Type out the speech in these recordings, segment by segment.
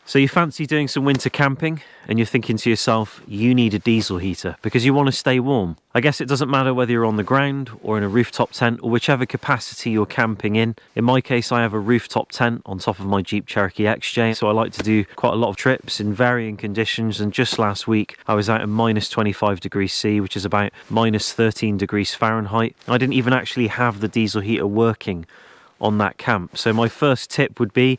So you fancy doing some winter camping and you're thinking to yourself, you need a diesel heater because you want to stay warm. I guess it doesn't matter whether you're on the ground or in a rooftop tent or whichever capacity you're camping in. In my case, I have a rooftop tent on top of my Jeep Cherokee XJ, so I like to do quite a lot of trips in varying conditions, and just last week I was out at minus 25 degrees C, which is about minus 13 degrees Fahrenheit. I didn't even actually have the diesel heater working on that camp. So my first tip would be,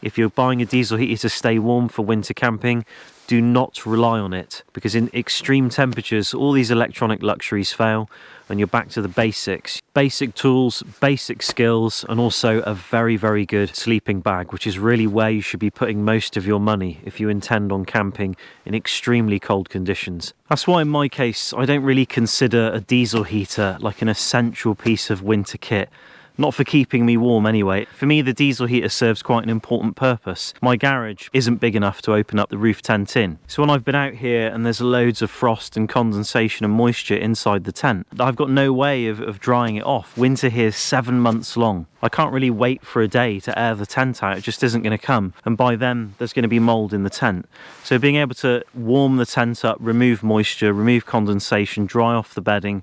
if you're buying a diesel heater to stay warm for winter camping, do not rely on it, because in extreme temperatures all these electronic luxuries fail and you're back to the basics. Basic tools, basic skills, and also a very, very good sleeping bag, which is really where you should be putting most of your money if you intend on camping in extremely cold conditions. That's why in my case I don't really consider a diesel heater like an essential piece of winter kit. Not for keeping me warm anyway. For me, the diesel heater serves quite an important purpose. My garage isn't big enough to open up the roof tent in. So when I've been out here and there's loads of frost and condensation and moisture inside the tent, I've got no way of drying it off. Winter here is 7 months long. I can't really wait for a day to air the tent out. It just isn't going to come. And by then, there's going to be mold in the tent. So being able to warm the tent up, remove moisture, remove condensation, dry off the bedding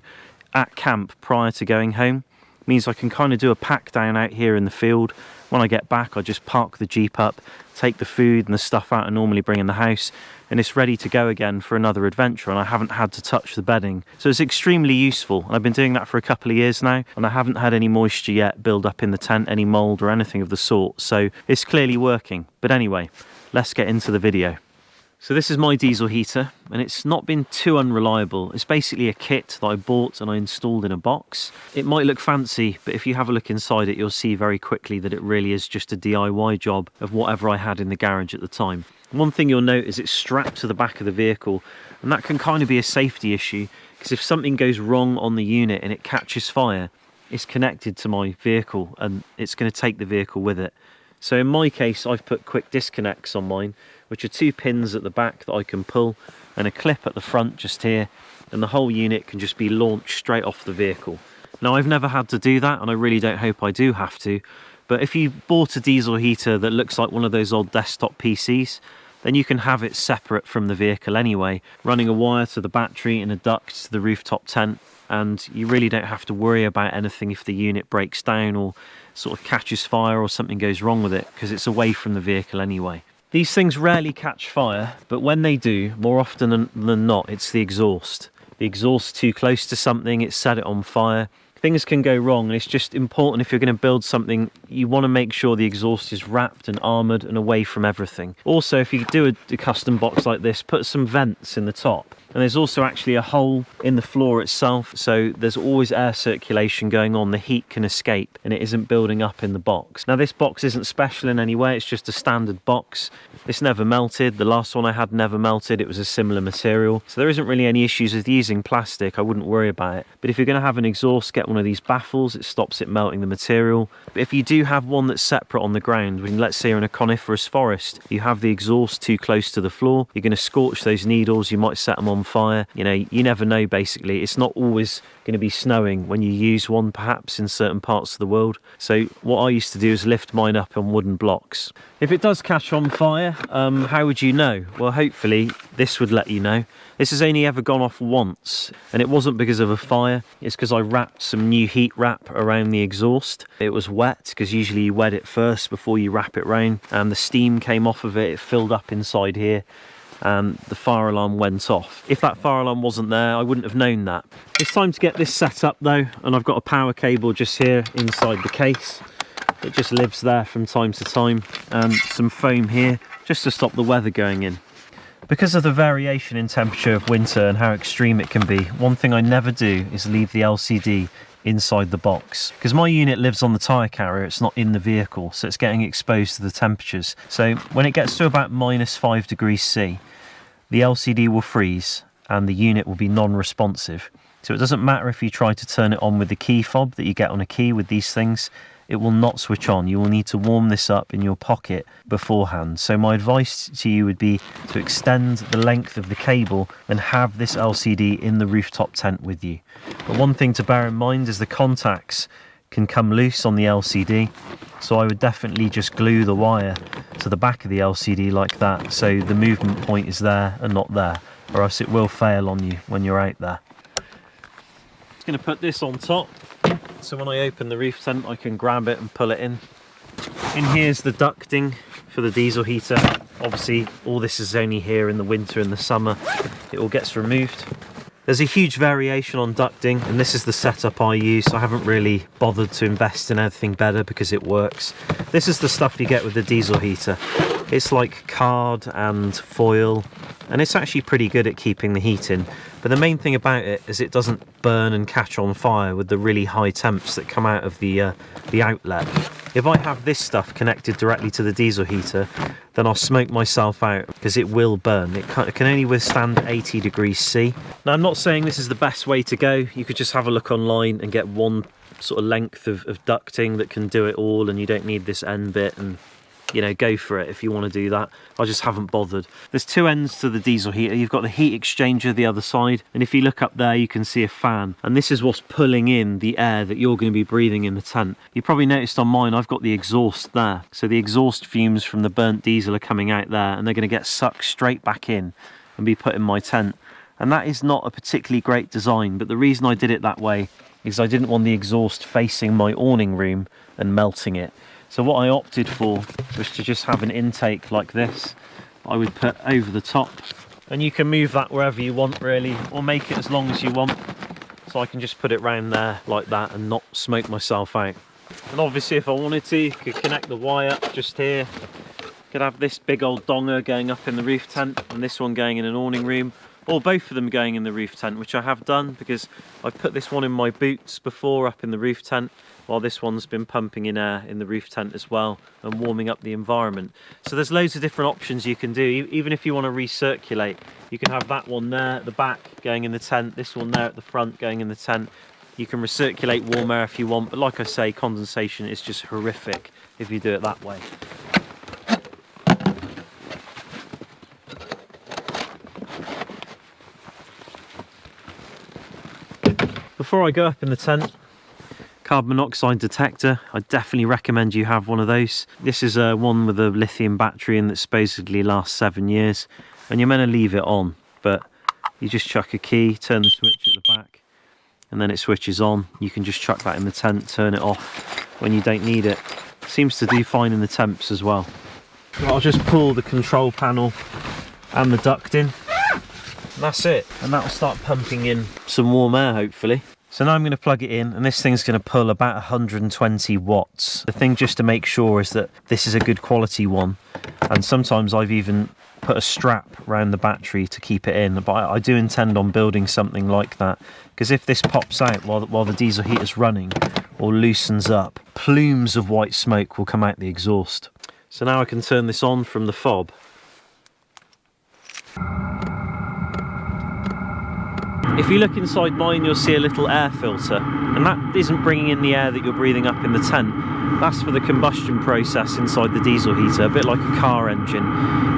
at camp prior to going home, means I can kind of do a pack down out here in the field. When I get back, I just park the Jeep up, take the food and the stuff out I normally bring in the house, and it's ready to go again for another adventure, and I haven't had to touch the bedding. So it's extremely useful, and I've been doing that for a couple of years now, and I haven't had any moisture yet build up in the tent, any mold or anything of the sort, so it's clearly working. But anyway, let's get into the video. So this is my diesel heater, and it's not been too unreliable. It's basically a kit that I bought and I installed in a box. It might look fancy, but if you have a look inside it, you'll see very quickly that it really is just a DIY job of whatever I had in the garage at the time. One thing you'll note is it's strapped to the back of the vehicle, and that can kind of be a safety issue, because if something goes wrong on the unit and it catches fire, it's connected to my vehicle and it's going to take the vehicle with it. So in my case, I've put quick disconnects on mine, which are 2 pins at the back that I can pull and a clip at the front just here, and the whole unit can just be launched straight off the vehicle. Now, I've never had to do that, and I really don't hope I do have to, but if you bought a diesel heater that looks like one of those old desktop PCs, then you can have it separate from the vehicle anyway, running a wire to the battery and a duct to the rooftop tent, and you really don't have to worry about anything if the unit breaks down or sort of catches fire or something goes wrong with it, because it's away from the vehicle anyway. These things rarely catch fire, but when they do, more often than not, it's the exhaust. The exhaust's too close to something, it's set it on fire. Things can go wrong, and it's just important, if you're going to build something, you want to make sure the exhaust is wrapped and armoured and away from everything. Also, if you do a custom box like this, put some vents in the top. And there's also actually a hole in the floor itself, so there's always air circulation going on. The heat can escape and it isn't building up in the box. Now, this box isn't special in any way, it's just a standard box. It's never melted. The last one I had never melted. It was a similar material, so there isn't really any issues with using plastic. I wouldn't worry about it. But if you're going to have an exhaust, get one of these baffles. It stops it melting the material. But if you do have one that's separate on the ground, when let's say you're in a coniferous forest, you have the exhaust too close to the floor, you're going to scorch those needles, you might set them on fire. You know, you never know. Basically, it's not always going to be snowing when you use one, perhaps in certain parts of the world. So what I used to do is lift mine up on wooden blocks. If it does catch on fire, how would you know? Well, hopefully this would let you know. This has only ever gone off once, and it wasn't because of a fire. It's because I wrapped some new heat wrap around the exhaust. It was wet, because usually you wet it first before you wrap it round, and the steam came off of it. It filled up inside here, and the fire alarm went off. If that fire alarm wasn't there, I wouldn't have known that. It's time to get this set up though, and I've got a power cable just here inside the case. It just lives there from time to time, and some foam here just to stop the weather going in. Because of the variation in temperature of winter and how extreme it can be, one thing I never do is leave the LCD inside the box, because my unit lives on the tyre carrier, it's not in the vehicle, so it's getting exposed to the temperatures. So when it gets to about minus 5 degrees C, the LCD will freeze and the unit will be non-responsive. So it doesn't matter if you try to turn it on with the key fob that you get on a key with these things, it will not switch on. You will need to warm this up in your pocket beforehand. So my advice to you would be to extend the length of the cable and have this LCD in the rooftop tent with you. But one thing to bear in mind is the contacts can come loose on the LCD. So I would definitely just glue the wire to the back of the LCD like that, so the movement point is there and not there, or else it will fail on you when you're out there. Just going to put this on top, so when I open the roof tent I can grab it and pull it in. In here's the ducting for the diesel heater. Obviously all this is only here in the winter and the summer. It all gets removed. There's a huge variation on ducting, and this is the setup I use. I haven't really bothered to invest in anything better because it works. This is the stuff you get with the diesel heater. It's like card and foil, and it's actually pretty good at keeping the heat in. But the main thing about it is it doesn't burn and catch on fire with the really high temps that come out of the outlet. If I have this stuff connected directly to the diesel heater, then I'll smoke myself out because it will burn. It can only withstand 80 degrees C. Now, I'm not saying this is the best way to go. You could just have a look online and get one sort of length of ducting that can do it all, and you don't need this end bit, and you know, go for it if you want to do that. I just haven't bothered. There's two ends to the diesel heater. You've got the heat exchanger the other side, and if you look up there you can see a fan, and this is what's pulling in the air that you're going to be breathing in the tent. You probably noticed on mine I've got the exhaust there, so the exhaust fumes from the burnt diesel are coming out there, and they're going to get sucked straight back in and be put in my tent. And that is not a particularly great design, but the reason I did it that way is I didn't want the exhaust facing my awning room and melting it. So what I opted for was to just have an intake like this. I would put over the top, and you can move that wherever you want really, or make it as long as you want. So I can just put it round there like that and not smoke myself out. And obviously if I wanted to, you could connect the wire just here. Could have this big old donger going up in the roof tent and this one going in an awning room, or both of them going in the roof tent, which I have done because I've put this one in my boots before up in the roof tent, while this one's been pumping in air in the roof tent as well and warming up the environment. So there's loads of different options you can do. Even if you want to recirculate, you can have that one there at the back going in the tent, this one there at the front going in the tent. You can recirculate warm air if you want, but like I say, condensation is just horrific if you do it that way. Before I go up in the tent, carbon monoxide detector. I definitely recommend you have one of those. This is one with a lithium battery and that supposedly lasts 7 years, and you're meant to leave it on, but you just chuck a key, turn the switch at the back, and then it switches on. You can just chuck that in the tent, turn it off when you don't need it. Seems to do fine in the temps as well. I'll just pull the control panel and the ducting, and that's it, and that'll start pumping in some warm air hopefully. So now I'm going to plug it in, and this thing's going to pull about 120 watts. The thing just to make sure is that this is a good quality one, and sometimes I've even put a strap around the battery to keep it in, but I do intend on building something like that, because if this pops out while the diesel heater's running or loosens up, plumes of white smoke will come out the exhaust. So now I can turn this on from the fob. If you look inside mine, you'll see a little air filter, and that isn't bringing in the air that you're breathing up in the tent. That's for the combustion process inside the diesel heater, a bit like a car engine.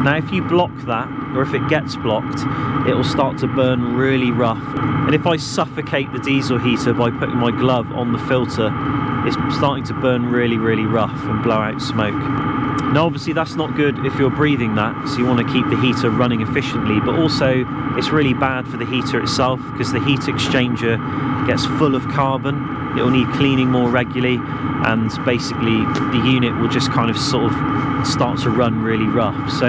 Now if you block that, or if it gets blocked, it will start to burn really rough. And if I suffocate the diesel heater by putting my glove on the filter, it's starting to burn really, really rough and blow out smoke. Now obviously that's not good if you're breathing that, so you want to keep the heater running efficiently, but also it's really bad for the heater itself because the heat exchanger gets full of carbon. It will need cleaning more regularly, and basically the unit will just kind of sort of start to run really rough. So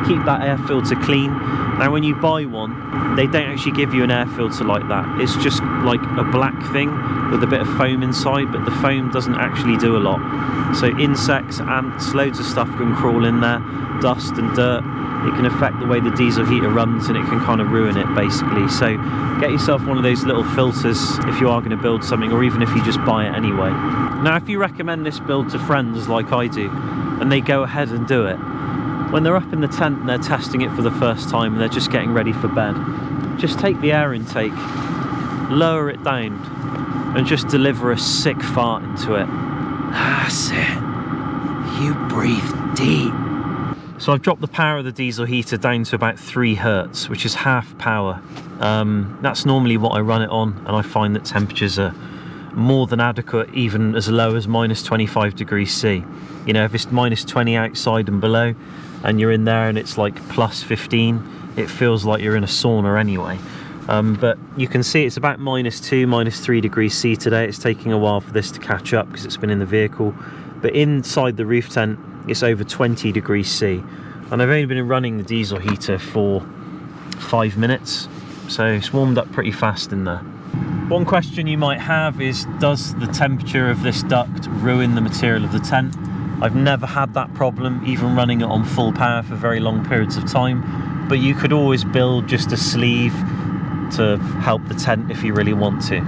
keep that air filter clean. Now when you buy one, they don't actually give you an air filter like that. It's just like a black thing with a bit of foam inside, but the foam doesn't actually do a lot. So insects, ants, loads of stuff can crawl in there, dust and dirt. It can affect the way the diesel heater runs, and it can kind of ruin it basically. So get yourself one of those little filters if you are going to build something, or even if you just buy it anyway. Now if you recommend this build to friends like I do, and they go ahead and do it, when they're up in the tent and they're testing it for the first time and they're just getting ready for bed, just take the air intake, lower it down, and just deliver a sick fart into it. That's it. You breathe deep. So I've dropped the power of the diesel heater down to about 3 Hertz, which is half power. That's normally what I run it on, and I find that temperatures are more than adequate, even as low as minus 25 degrees C. You know, if it's minus 20 outside and below, and you're in there and it's like plus 15, it feels like you're in a sauna anyway. But you can see it's about minus 2, minus 3 degrees C today. It's taking a while for this to catch up because it's been in the vehicle. But inside the roof tent, it's over 20 degrees C. And I've only been running the diesel heater for 5 minutes, so it's warmed up pretty fast in there. One question you might have is, does the temperature of this duct ruin the material of the tent? I've never had that problem, even running it on full power for very long periods of time. But you could always build just a sleeve to help the tent if you really want to.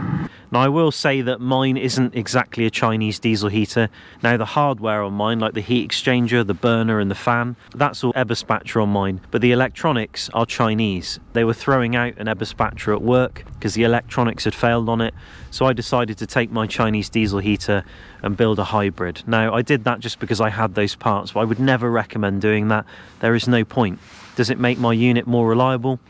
Now, I will say that mine isn't exactly a Chinese diesel heater. Now, the hardware on mine, like the heat exchanger, the burner and the fan, that's all Eberspacher on mine, but the electronics are Chinese. They were throwing out an Eberspacher at work because the electronics had failed on it, so I decided to take my Chinese diesel heater and build a hybrid. Now, I did that just because I had those parts, but I would never recommend doing that. There is no point. Does it make my unit more reliable?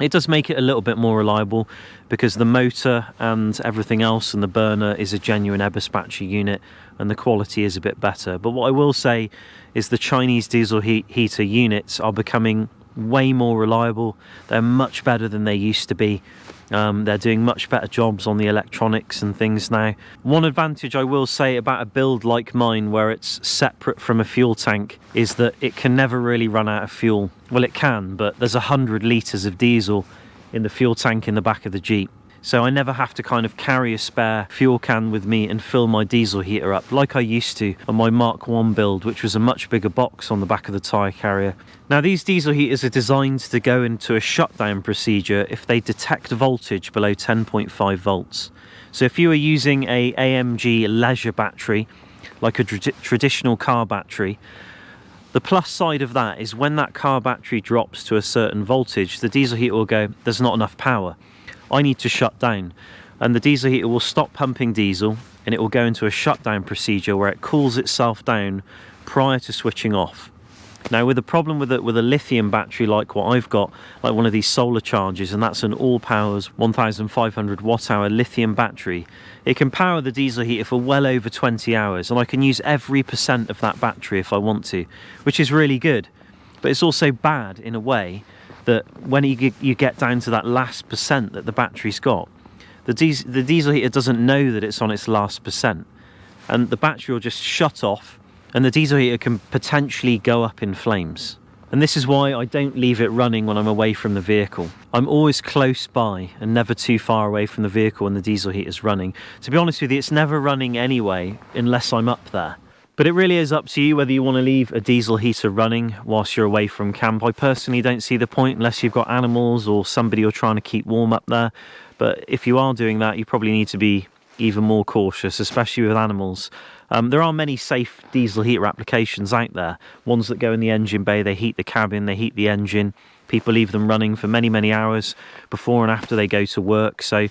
It does make it a little bit more reliable because the motor and everything else and the burner is a genuine Eberspacher unit and the quality is a bit better. But what I will say is the Chinese diesel heater units are becoming way more reliable. They're much better than they used to be. They're doing much better jobs on the electronics and things now. One advantage I will say about a build like mine, where it's separate from a fuel tank, is that it can never really run out of fuel. Well, it can, but there's 100 litres of diesel in the fuel tank in the back of the Jeep. So I never have to kind of carry a spare fuel can with me and fill my diesel heater up like I used to on my Mark 1 build, which was a much bigger box on the back of the tyre carrier. Now, these diesel heaters are designed to go into a shutdown procedure if they detect voltage below 10.5 volts. So if you are using a AMG leisure battery, like a traditional car battery, the plus side of that is when that car battery drops to a certain voltage, the diesel heater will go, there's not enough power. I need to shut down, and the diesel heater will stop pumping diesel and it will go into a shutdown procedure where it cools itself down prior to switching off. Now, with a problem with a lithium battery like what I've got, like one of these solar chargers, and that's an all powers 1500 watt hour lithium battery, it can power the diesel heater for well over 20 hours, and I can use every % of that battery if I want to, which is really good. But it's also bad in a way that when you get down to that last % that the battery's got, the diesel heater doesn't know that it's on its last %, and the battery will just shut off and the diesel heater can potentially go up in flames. And this is why I don't leave it running when I'm away from the vehicle. I'm always close by and never too far away from the vehicle when the diesel heater's running. To be honest with you, it's never running anyway unless I'm up there. But it really is up to you whether you want to leave a diesel heater running whilst you're away from camp. I personally don't see the point unless you've got animals or somebody you're trying to keep warm up there. But if you are doing that, you probably need to be even more cautious, especially with animals. There are many safe diesel heater applications out there. Ones that go in the engine bay, they heat the cabin, they heat the engine. People leave them running for many, many hours before and after they go to work. So,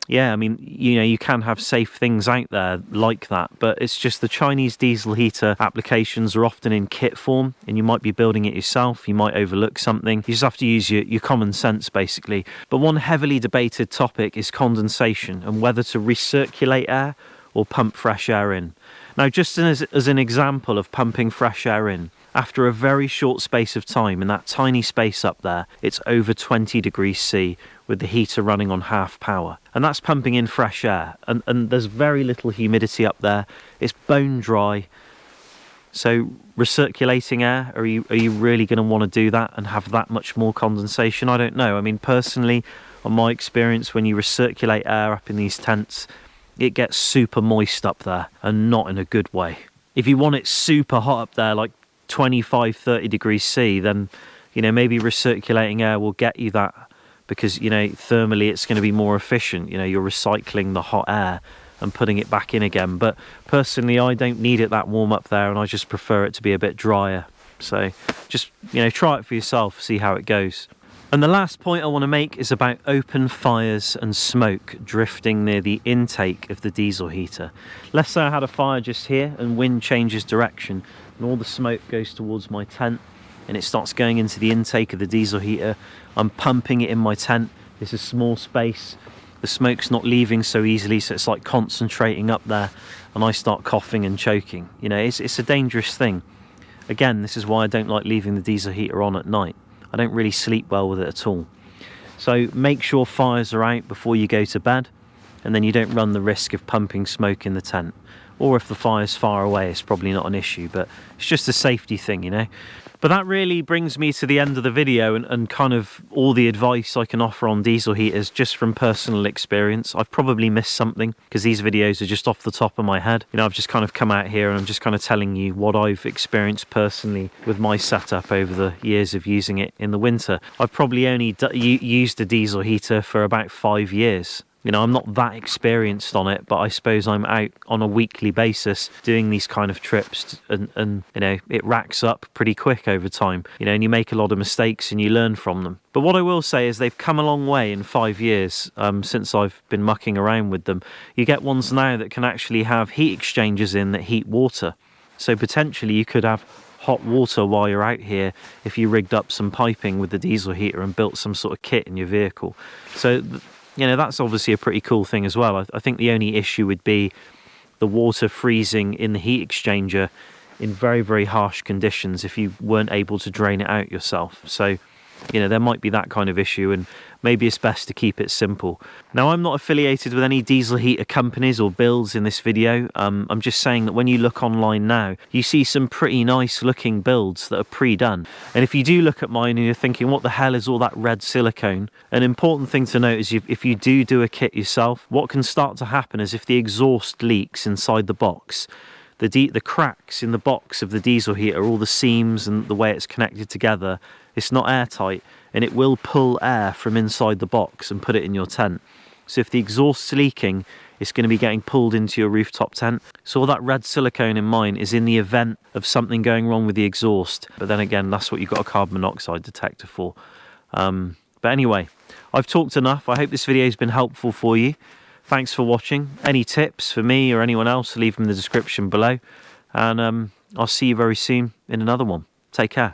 yeah, I mean, you know, you can have safe things out there like that, but it's just the Chinese diesel heater applications are often in kit form, and you might be building it yourself, you might overlook something. You just have to use your common sense, basically. But one heavily debated topic is condensation and whether to recirculate air or pump fresh air in. Now, just as an example of pumping fresh air in, after a very short space of time in that tiny space up there, it's over 20 degrees C with the heater running on half power. And that's pumping in fresh air. And there's very little humidity up there. It's bone dry. So recirculating air, are you really going to want to do that and have that much more condensation? I don't know. I mean, personally, on my experience, when you recirculate air up in these tents, it gets super moist up there and not in a good way. If you want it super hot up there, like 25-30 degrees C, then, you know, maybe recirculating air will get you that, because, you know, thermally it's going to be more efficient. You know, you're recycling the hot air and putting it back in again. But personally, I don't need it that warm up there, and I just prefer it to be a bit drier. So just, you know, try it for yourself, see how it goes. And the last point I want to make is about open fires and smoke drifting near the intake of the diesel heater. Let's say I had a fire just here and wind changes direction and all the smoke goes towards my tent and it starts going into the intake of the diesel heater. I'm pumping it in my tent. It's a small space. the smoke's not leaving so easily, so it's like concentrating up there, and I start coughing and choking. You know, it's a dangerous thing. Again, this is why I don't like leaving the diesel heater on at night. I don't really sleep well with it at all. So make sure fires are out before you go to bed, and then you don't run the risk of pumping smoke in the tent. Or if the fire's far away, it's probably not an issue, but it's just a safety thing, you know. But that really brings me to the end of the video, and kind of all the advice I can offer on diesel heaters just from personal experience. I've probably missed something because these videos are just off the top of my head. You know, I've just kind of come out here and I'm just kind of telling you what I've experienced personally with my setup over the years of using it in the winter. I've probably only used a diesel heater for about 5 years. You know, I'm not that experienced on it, but I suppose I'm out on a weekly basis doing these kind of trips, and you know, it racks up pretty quick over time, you know, and you make a lot of mistakes and you learn from them. But what I will say is they've come a long way in 5 years since I've been mucking around with them. You get ones now that can actually have heat exchangers in that heat water. So potentially you could have hot water while you're out here if you rigged up some piping with the diesel heater and built some sort of kit in your vehicle. So you know, that's obviously a pretty cool thing as well. I think the only issue would be the water freezing in the heat exchanger in very, very harsh conditions if you weren't able to drain it out yourself. So, you know, there might be that kind of issue, and maybe it's best to keep it simple. Now, I'm not affiliated with any diesel heater companies or builds in this video. I'm just saying that when you look online now, you see some pretty nice looking builds that are pre-done. And if you do look at mine and you're thinking, what the hell is all that red silicone? An important thing to note is if you do a kit yourself, what can start to happen is if the exhaust leaks inside the box, the cracks in the box of the diesel heater, all the seams and the way it's connected together, it's not airtight, and it will pull air from inside the box and put it in your tent. So if the exhaust's leaking, it's going to be getting pulled into your rooftop tent. So all that red silicone in mine is in the event of something going wrong with the exhaust. But then again, that's what you've got a carbon monoxide detector for. But anyway, I've talked enough. I hope this video has been helpful for you. Thanks for watching. Any tips for me or anyone else, leave them in the description below. And I'll see you very soon in another one. Take care.